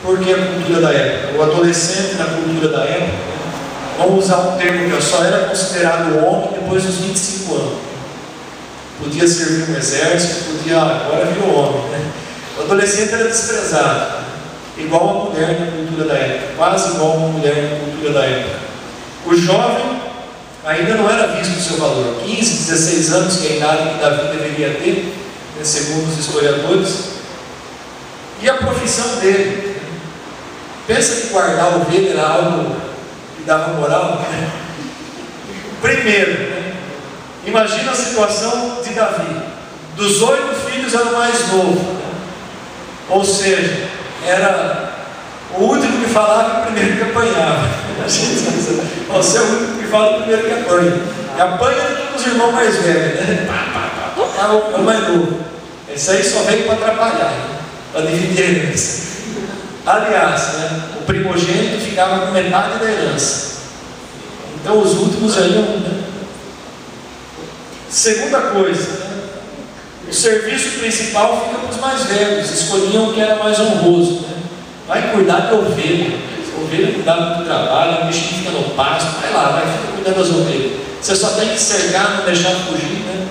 porque a cultura da época, o adolescente na cultura da época, vamos usar um termo que só era considerado homem depois dos 25 anos. Podia servir no exército, agora virou homem, né? O adolescente era desprezado, igual a mulher na cultura da época, quase igual a uma mulher na cultura da época. O jovem ainda não era visto o seu valor. 15, 16 anos, que é a idade que Davi deveria ter, né, segundo os historiadores. E a profissão dele, pensa que guardar ovelha era algo que dava moral, né? Primeiro, né, imagina a situação de Davi. Dos 8 filhos era o mais novo, né? Ou seja, era o último que falava e o primeiro que apanhava. Você é o último que fala e o primeiro que apanha. E apanha de todos os irmãos mais velhos, né? É o mais novo. Esse aí só veio para atrapalhar, né? Para dividir a herança. Aliás, né, o primogênito ficava com metade da herança. Então os últimos aí iam, né? Segunda coisa, né? O serviço principal fica para os mais velhos. Escolhiam o que era mais honroso, né? Vai cuidar de ovelha. A ovelha não dá muito trabalho, o bichinho fica no pasto, vai lá, fica cuidando das ovelhas. Você só tem que cercar, não deixar fugir, né?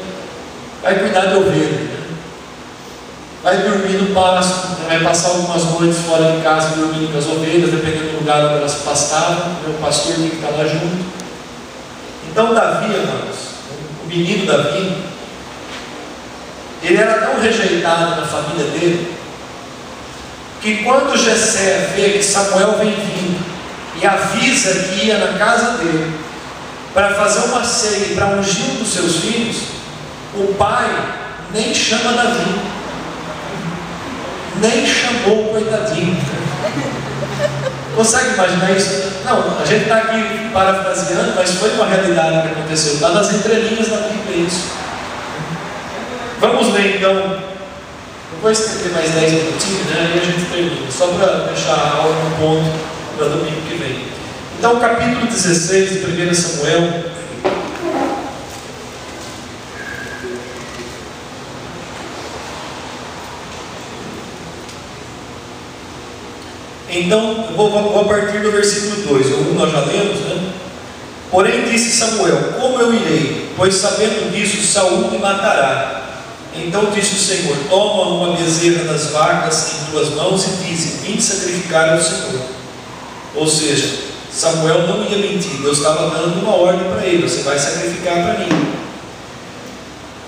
Vai cuidar de ovelha, né? Vai dormir no pasto, né? Vai passar algumas noites fora de casa dormindo com as ovelhas, dependendo do lugar onde elas pastavam, né? O pastor tem que estar lá junto. Então Davi, amados, o menino Davi, ele era tão rejeitado na família dele, que quando Jessé vê que Samuel vem vindo e avisa que ia na casa dele para fazer uma ceia e para ungir um dos seus filhos, o pai nem chama Davi, nem chamou o coitadinho. Consegue imaginar isso? Não, a gente está aqui parafraseando, mas foi uma realidade que aconteceu, está nas entrelinhas da Bíblia isso. Vamos ler então. Eu vou estender mais 10 minutinhos, né? E a gente termina, só para deixar a aula no ponto para domingo que vem. Então, capítulo 16 de 1 Samuel. Então, eu vou a partir do versículo 2. O 1 nós já lemos, né? Porém disse Samuel: como eu irei? Pois sabendo disso, Saul me matará. Então disse o Senhor: toma uma bezerra das vacas em tuas mãos e dize: vim sacrificar ao Senhor. Ou seja, Samuel não ia mentir, Deus estava dando uma ordem para ele: você vai sacrificar para mim.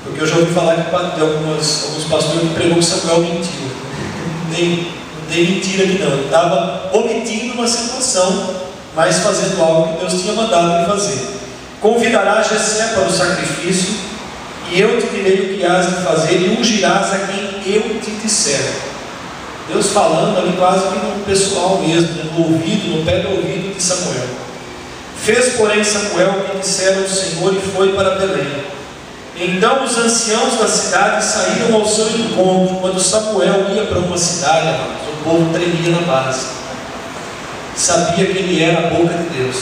Porque eu já ouvi falar de alguns pastores que pregou que Samuel mentiu. Não tem mentira aqui não, ele estava omitindo uma situação, mas fazendo algo que Deus tinha mandado ele fazer. Convidará Jessé para o sacrifício, e eu te direi o que has de fazer, e ungirás a quem eu te disser. Deus falando ali quase que no pessoal mesmo, né? No ouvido, no pé do ouvido de Samuel. Fez, porém, Samuel o que dissera o Senhor e foi para Belém. Então os anciãos da cidade saíram ao seu encontro. Quando Samuel ia para uma cidade, o povo tremia na base. Sabia que ele era a boca de Deus.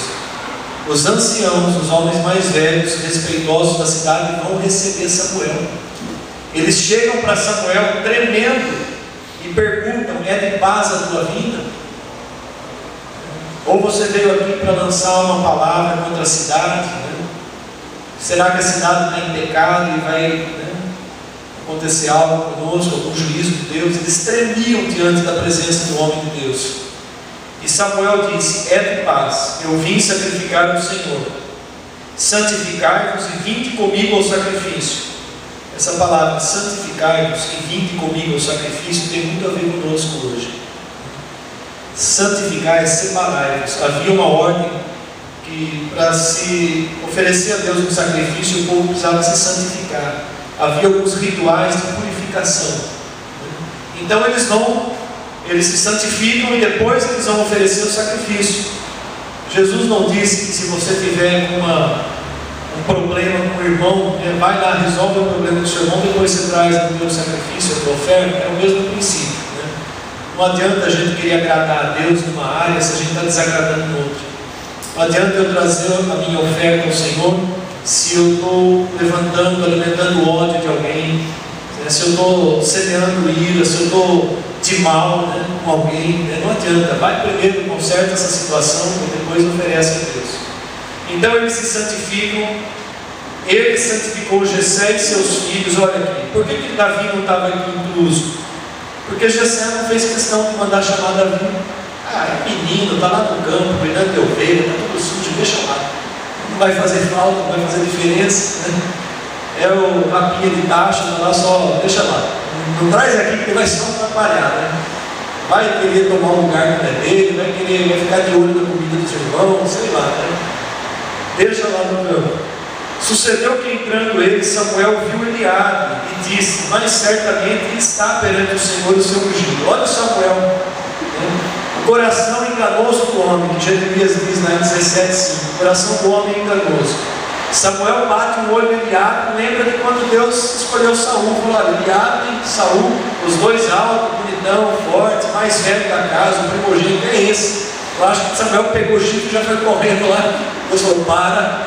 Os anciãos, os homens mais velhos, respeitosos da cidade, vão receber Samuel. Eles chegam para Samuel tremendo e perguntam: é de paz a tua vinda? Ou você veio aqui para lançar uma palavra contra a cidade, né? Será que a cidade está em pecado e vai, né, acontecer algo conosco, algum juízo de Deus? Eles tremiam diante da presença do homem de Deus. E Samuel disse: é de paz, eu vim sacrificar ao Senhor. Santificai-vos e vinde comigo ao sacrifício. Essa palavra, santificai-vos e vinde comigo ao sacrifício, tem muito a ver conosco hoje. Santificai, separai-vos. Havia uma ordem que, para se oferecer a Deus um sacrifício, o povo precisava se santificar. Havia alguns rituais de purificação. Então eles se santificam e depois eles vão oferecer o sacrifício. Jesus não disse que se você tiver um problema com o irmão, vai lá, resolve o problema do seu irmão, depois você traz o teu sacrifício, a tua oferta. É o mesmo princípio, né? Não adianta a gente querer agradar a Deus numa área se a gente está desagradando no outro. Não adianta eu trazer a minha oferta ao Senhor se eu estou levantando, alimentando o ódio de alguém. né? Se eu estou semeando ira, se eu estou de mal, né, com alguém, né? Não adianta, vai primeiro, conserta essa situação e depois oferece a Deus. Então eles se santificam. Ele santificou Jessé e seus filhos. Olha aqui, por que Davi não estava aqui incluso? Porque Jessé não fez questão de mandar chamar Davi. É menino, está lá no campo, cuidando de ovelha, está tudo sujo, deixa lá. Não vai fazer falta, não vai fazer diferença, né? É o rapinha de taxa, está lá só, deixa lá. Não traz aqui porque vai só atrapalhar, né? Vai querer tomar um lugar que não é dele, vai ficar de olho na comida dos irmãos, sei lá, né? Deixa lá no campo. Sucedeu que entrando ele, Samuel viu Eliabe e disse: mas certamente está perante o Senhor o seu ungido. Olha Samuel, né? O coração enganoso do homem, que Jeremias diz lá em 17:5, o coração do homem é enganoso. Samuel bate o olho em Eliabe, lembra de quando Deus escolheu Saul, falou: olha, Eliabe e Saul, os dois altos, bonitão, forte, mais velho da casa, o primogênito é esse. Eu acho que Samuel pegou o chifre e já foi correndo lá. Deus falou: para,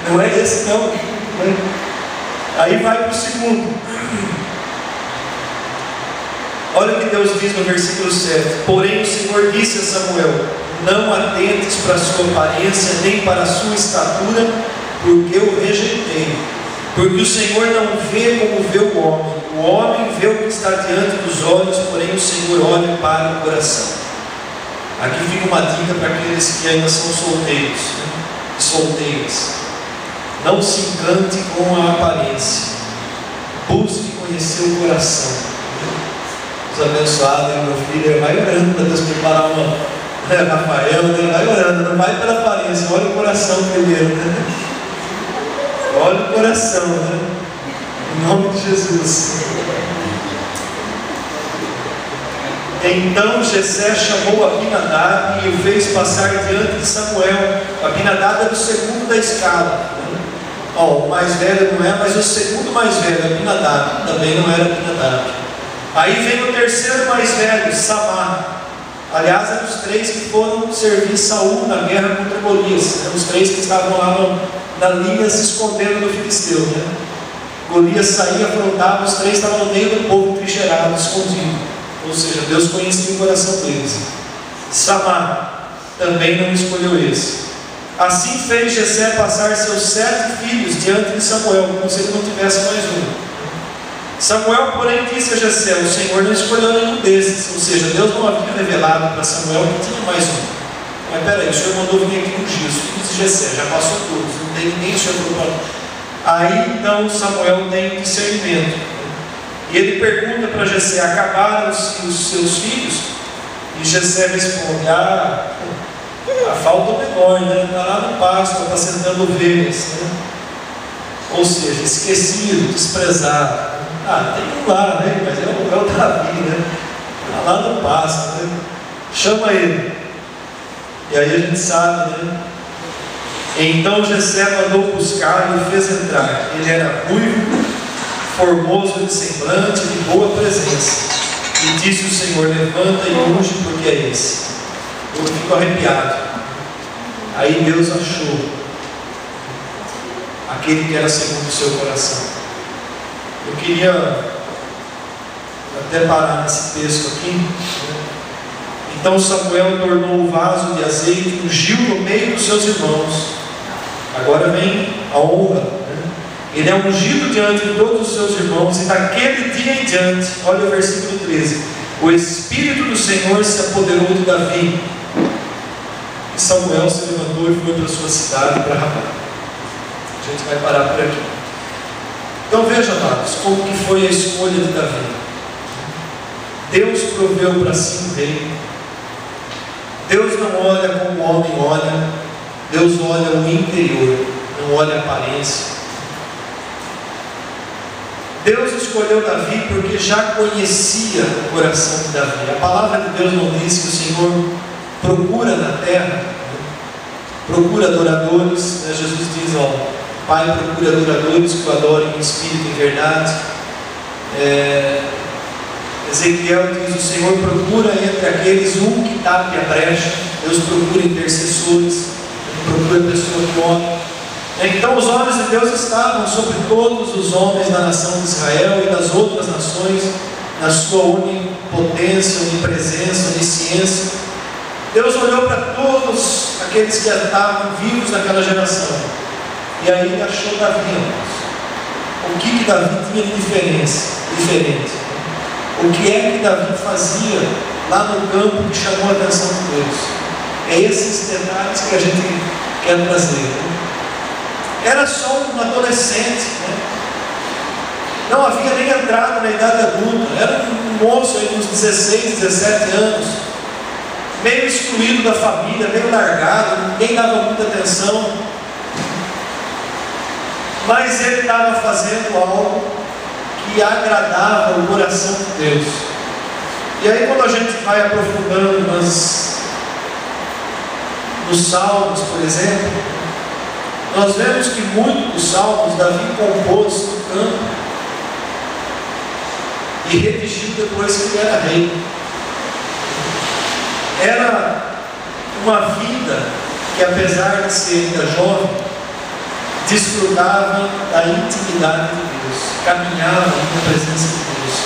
não é esse não. Aí vai para o segundo. Olha o que Deus diz no versículo 7. Porém o Senhor disse a Samuel: não atentes para a sua aparência, nem para a sua estatura, porque eu rejeitei. Porque o Senhor não vê como vê o homem vê o que está diante dos olhos, porém o Senhor olha para o coração. Aqui fica uma dica para aqueles que ainda são solteiros, né? Solteiras. Não se encante com a aparência, busque conhecer o coração. Os abençoados, meu filho, vai orando para Deus preparar uma, Rafael, né? Vai orando, não vai pela aparência, olha o coração primeiro, né? Olha o coração, né? Em nome de Jesus. Então Jessé chamou Abinadab e o fez passar diante de Samuel. Abinadab é o segundo da escala, né? O mais velho não é, mas o segundo mais velho, Abinadab, também não era Abinadab. Aí vem o terceiro mais velho, Samá. Aliás, eram os três que foram servir Saul na guerra contra Golias, né? Os três que estavam lá na linha se escondendo do filisteu, né? Golias saía, afrontava, os três estavam no meio do povo trincheirado, escondido. Ou seja, Deus conhecia o coração deles. Samá também não escolheu esse. Assim fez Jessé passar seus 7 filhos diante de Samuel, como se ele não tivesse mais um. Samuel, porém, disse a Jessé: o Senhor não escolheu nenhum desses. Ou seja, Deus não havia revelado para Samuel que tinha mais um. Mas peraí, o Senhor mandou vir aqui ungir os filhos de Jessé, já passou todos, não tem ninguém, o Senhor falou. Aí então Samuel tem discernimento. E ele pergunta para Jessé: acabaram-se os seus filhos? E Jessé responde: falta o menor, né? Está lá no pasto, está sentando ovelhas, né? Ou seja, esquecido, desprezado. Tem um lá, né? Mas é o Davi, né? Está lá no pasto, né? Chama ele. E aí a gente sabe, né? Então Jessé mandou buscar e o fez entrar. Ele era ruivo, formoso de semblante, de boa presença. E disse o Senhor: levanta e unge, porque é esse. Eu fico arrepiado. Aí Deus achou aquele que era segundo o seu coração. Eu queria até parar nesse texto aqui. Então Samuel tornou o vaso de azeite, ungiu no meio dos seus irmãos. Agora vem a honra, né? Ele é ungido diante de todos os seus irmãos. E daquele dia em diante, olha o versículo 13: o Espírito do Senhor se apoderou de Davi. E Samuel se levantou e foi para sua cidade, para Ramá. A gente vai parar por aqui. Então veja, amados, como que foi a escolha de Davi. Deus proveu para si um rei. Deus não olha como o homem olha. Deus olha o interior, não olha a aparência. Deus escolheu Davi porque já conhecia o coração de Davi. A palavra de Deus não diz que o Senhor procura na terra, procura adoradores, né? Jesus diz: Pai procura adoradores que o adorem em espírito e em verdade. Ezequiel diz: o Senhor procura entre aqueles um que tape a brecha. Deus procura intercessores, procura pessoas que oram. Então os olhos de Deus estavam sobre todos os homens da nação de Israel e das outras nações, na sua onipotência, onipresença, onisciência. Deus olhou para todos aqueles que estavam vivos naquela geração, e aí ele achou Davi, irmãos. O que Davi tinha de diferente? O que é que Davi fazia lá no campo que chamou a atenção de Deus? É esses detalhes que a gente quer trazer. Era só um adolescente, não havia nem entrado na idade adulta, era um moço aí, uns 16, 17 anos, meio excluído da família, meio largado, ninguém dava muita atenção, mas ele estava fazendo algo que agradava o coração de Deus. E aí, quando a gente vai aprofundando nos Salmos, por exemplo, nós vemos que muitos dos Salmos Davi compôs no campo e redigiu depois que ele era rei. Era uma vida que, apesar de ser ainda jovem, desfrutava da intimidade de Deus, caminhava na presença de Deus.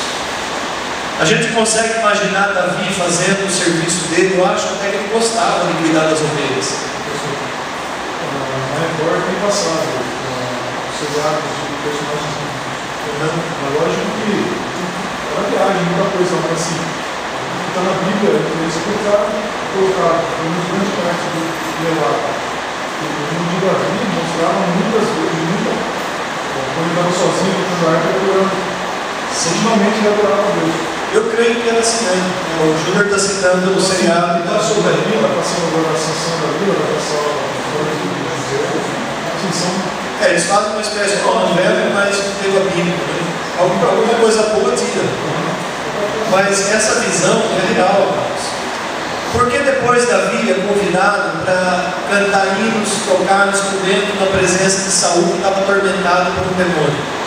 A gente consegue imaginar Davi fazendo o serviço dele. Eu acho até que ele gostava de cuidar das ovelhas. Na Record tem passado os seriados de personagens. Mas lógico que ela viagem, muita coisa, mas assim, está na Bíblia, eles colocaram uma grande parte do relato. O livro de Davi mostrava muitas vezes, quando ele estava sozinho no arca, intimamente ele adorava a Deus. Eu creio que era assim, né? O Júnior está citando o seriado e está sobre a Bíblia. Vai passar agora a sessão da Bíblia, vai passar a eles fazem uma espécie de novela, mas não teve a Bíblia, né? Alguma coisa boa tira. Mas essa visão é real, irmãos. Porque depois Davi é convidado para cantar hinos, tocar no instrumento na presença de Saul, que estava atormentado por um demônio.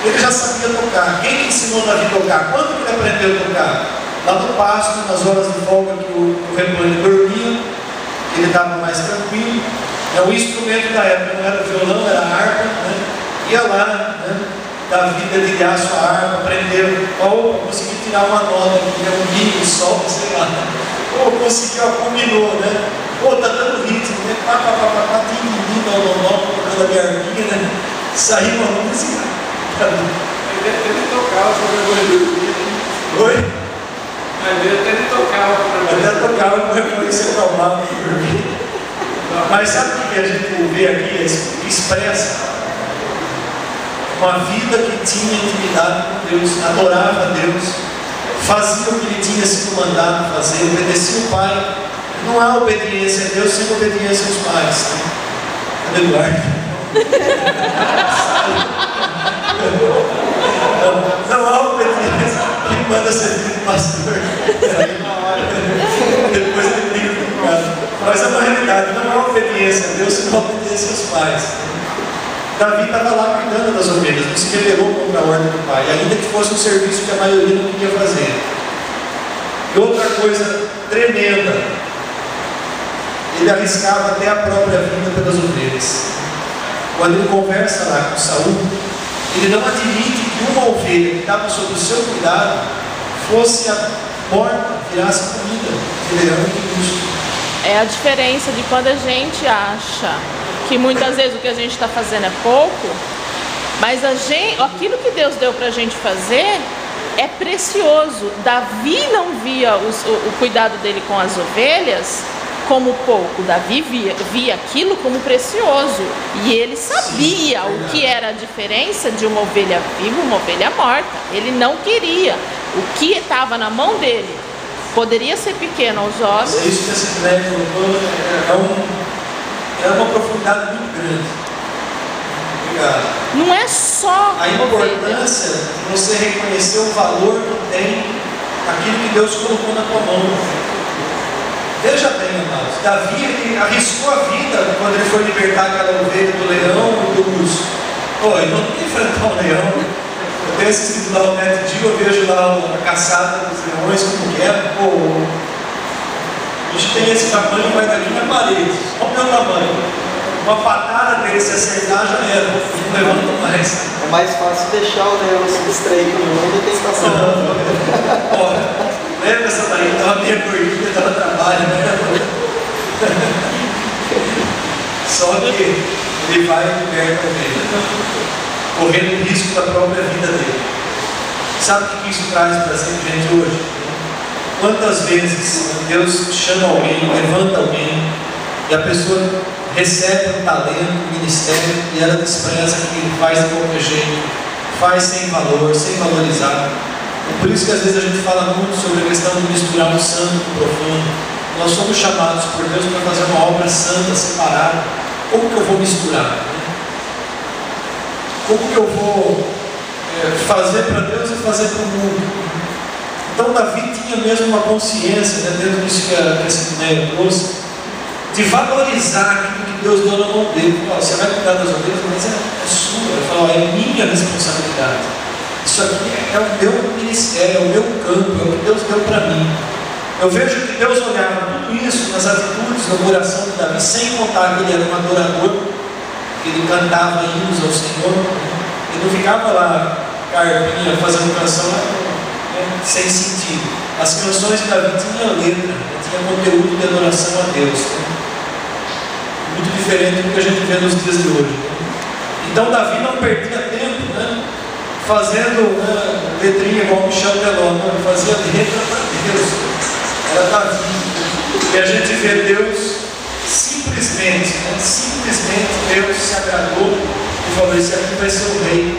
Ele já sabia tocar. Quem ensinou Davi a tocar? Quando que ele aprendeu a tocar? Lá no pasto, nas horas de folga que o rebanho dormia, ele estava mais tranquilo. O instrumento da época não era o violão, era a harpa, Ia lá, Davi dedilhar a sua harpa, aprendeu, ou conseguiu tirar uma nota, que é um mi, um sol, sei lá, ou conseguiu, combinou, ou tá dando ritmo, tocando a minha harpinha, saiu uma música. Ele tocava para dormir. Oi? Mas ele tocava para dormir. Ele tocava para dormir, se acalmava para dormir. Mas sabe o que a gente vê aqui? Expressa uma vida que tinha intimidade com Deus, adorava a Deus, fazia o que ele tinha sido mandado fazer, obedecia o Pai. Não há obediência a Deus sem obediência aos pais. Cadê o Eduardo? Não há obediência. Quem manda ser filho pastor? Depois ele liga para o cara. Mas é uma realidade. Não há obediência a Deus sem obediência aos pais. Davi estava lá cuidando das ovelhas, não se rebelou contra a ordem do pai, ainda que fosse um serviço que a maioria não queria fazer. E outra coisa tremenda, ele arriscava até a própria vida pelas ovelhas. Quando ele conversa lá com Saul, ele não admite que uma ovelha que estava sob o seu cuidado fosse morta, virasse comida. Ele era muito justo. É a diferença de quando a gente acha que muitas vezes o que a gente está fazendo é pouco, mas aquilo que Deus deu para a gente fazer é precioso. Davi não via o cuidado dele com as ovelhas como pouco. Davi via aquilo como precioso, e ele sabia o que era a diferença de uma ovelha viva e uma ovelha morta. Ele não queria. O que estava na mão dele poderia ser pequeno aos olhos. É isso que esse André colocou, é uma profundidade muito grande. Obrigado. Não é só a importância de você reconhecer o valor que tem aquilo que Deus colocou na tua mão. Veja bem, amados, Davi ele arriscou a vida quando ele foi libertar aquela ovelha do leão e do urso. Ele não queria enfrentar o leão. Eu tenho assistido lá o Neto Dio, eu vejo lá a caçada dos leões, como que é. O bicho tem esse tamanho, vai daqui na parede. Olha o meu tamanho. uma patada dele se acertar já era, não levanta mais. É mais fácil deixar o Nelo se distrair com o mundo do que estar falando. Ó, lembra essa daí? Estava meio gordinha, estava trabalho, né? Só que ele vai e liberta também, correndo o risco da própria vida dele. Sabe o que isso traz para a gente hoje? Quantas vezes Deus chama alguém, levanta alguém, e a pessoa recebe um talento, um ministério, e ela despreza aquilo, faz de qualquer jeito, faz sem valor, sem valorizar. É por isso que às vezes a gente fala muito sobre a questão de misturar o santo com o profano. Nós somos chamados por Deus para fazer uma obra santa, separada. Como que eu vou misturar? Como que eu vou fazer para Deus e fazer para o mundo? Então Davi tinha mesmo uma consciência, né, dentro disso que esse Nélio trouxe, de valorizar aquilo que Deus deu na mão dele. Você vai cuidar das ovelhas, mas é sua. Ele falou, é minha responsabilidade. Isso aqui é o meu ministério, é o meu campo, é o que Deus deu para mim. Eu vejo que Deus olhava tudo isso nas atitudes, no coração de Davi, sem contar que ele era um adorador, que ele cantava hinos ao Senhor. Ele não ficava lá, carpinha, fazendo canção, sem sentido. As canções de Davi tinham letra, tinha conteúdo de adoração a Deus. Muito diferente do que a gente vê nos dias de hoje. Então Davi não perdia tempo, né, fazendo letrinha igual o Michel Teló, ele fazia letra para Deus. Era Davi. E a gente vê Deus simplesmente Deus se agradou e falou, esse aqui vai ser o rei.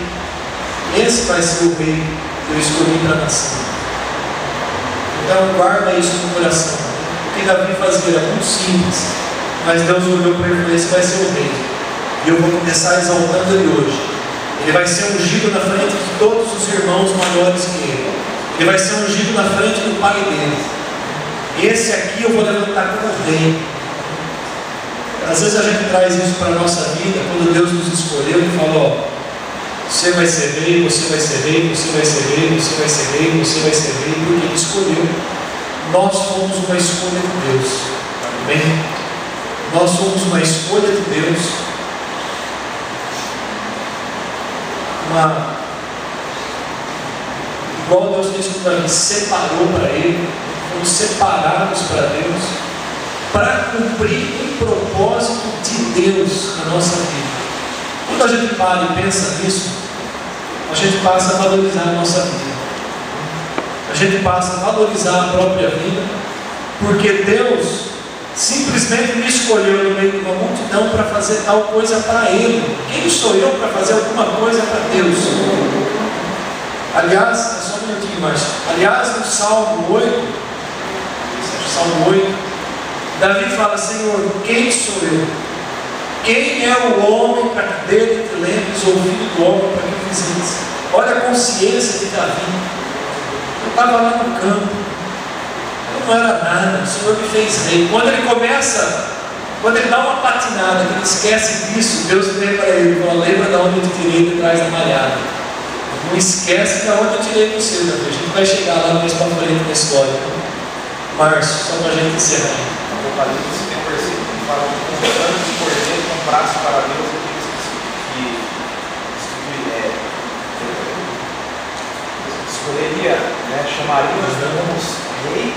Esse vai ser o rei que eu escolhi para a nação. Então guarda isso no coração. O que Davi fazia era muito simples, mas Deus olhou para ele e falou, esse vai ser o rei. E eu vou começar exaltando ele hoje. Ele vai ser ungido na frente de todos os irmãos maiores que ele. Ele vai ser ungido na frente do pai dele. Esse aqui eu vou levantar como rei. Às vezes a gente traz isso para a nossa vida, quando Deus nos escolheu e falou, você vai ser rei, você vai ser rei, você vai ser rei, você vai ser rei, você vai ser rei, porque Ele escolheu. Nós somos uma escolha de Deus. Amém? Nós somos uma escolha de Deus. Igual Deus fez com Davi, separou para Ele, fomos separados para Deus, para cumprir um propósito de Deus na nossa vida. Quando a gente para e pensa nisso, a gente passa a valorizar a nossa vida. A gente passa a valorizar a própria vida, porque Deus simplesmente me escolheu no meio de uma multidão para fazer tal coisa para Ele. Quem sou eu para fazer alguma coisa para Deus? Aliás, é só um minutinho mais. Aliás, no Salmo 8, Davi fala, Senhor, quem sou eu? Quem é o homem para que dele te lembres, ou o filho do homem para que visites? Olha a consciência de Davi. Eu estava lá no campo, eu não era nada, o Senhor me fez rei. Quando ele dá uma patinada, que ele esquece disso, Deus lembra ele, fala, lembra de onde eu te tirei de trás da malhada. Não esquece de onde eu tirei você, Davi. A gente vai chegar lá mais para frente na história. Março, só para a gente encerrar. Apocalipse tem um versículo que fala que antes de cordeiro com braço para Deus que escolheria, né, chamaria os como rei e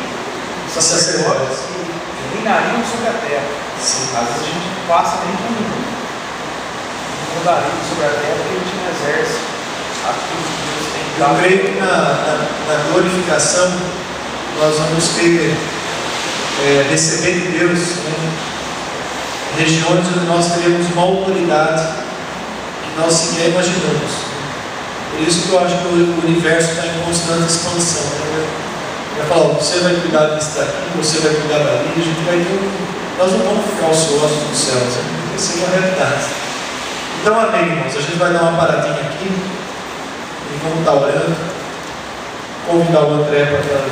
sacerdotes que reinariam sobre a terra. Sim. Às vezes a gente passa nem com um mudaria sobre a terra porque a gente não exerce aquilo que Deus tem dado. Eu creio que na glorificação nós vamos ter receber de Deus, né, regiões onde nós teremos uma autoridade que nós sequer imaginamos. Por isso que eu acho que o universo está em constante expansão. Né? Vai falar, você vai cuidar disso daqui, você vai cuidar dali, a gente vai ter nós não vamos ficar ociosos nos céus, né? Essa é uma realidade. Então, amém, irmãos. A gente vai dar uma paradinha aqui e vamos estar orando. Convidar o André para estar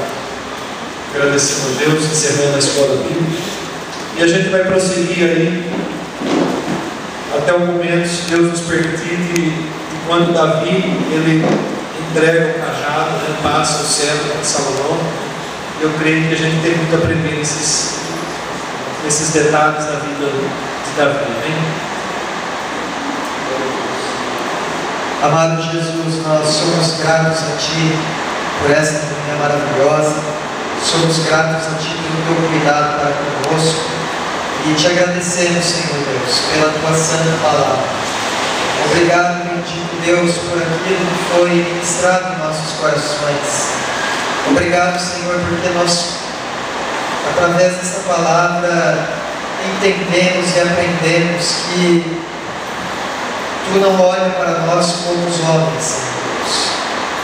agradecendo a Deus, encerrando a escola bíblica. E a gente vai prosseguir aí até o momento, se Deus nos permitir, de quando Davi ele entrega o cajado, né, passa o cetro de Salomão. Eu creio que a gente tem muito a aprender nesses detalhes da vida de Davi. Né? Amado Jesus, nós somos gratos a Ti por esta manhã maravilhosa, somos gratos a Ti pelo Teu cuidado para conosco e Te agradecemos, Senhor Deus, pela Tua santa palavra. Obrigado, bendito Deus, por aquilo que foi ministrado em nossos corações. Obrigado, Senhor, porque nós, através dessa palavra, entendemos e aprendemos que Tu não olha para nós como os homens, Senhor Deus,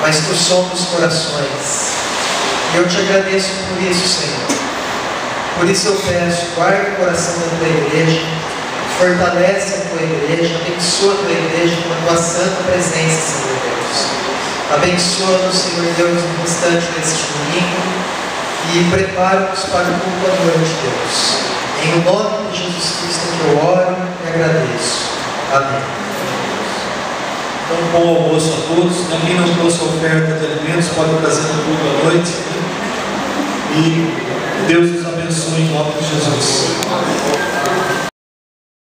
mas Tu sondas os corações. E eu Te agradeço por isso, Senhor. Por isso eu peço, guarda o coração da Tua igreja, fortalece a Tua igreja, abençoa a Tua igreja com a Tua santa presença, Senhor Deus. Abençoa-nos, Senhor Deus, no restante deste domingo e prepara-nos para o culto à noite, Deus. Em nome de Jesus Cristo que eu oro e agradeço. Amém. Então, bom almoço a todos. Quem não trouxe oferta de alimentos pode trazer no culto à noite. E Deus nos abençoe em nome de Jesus.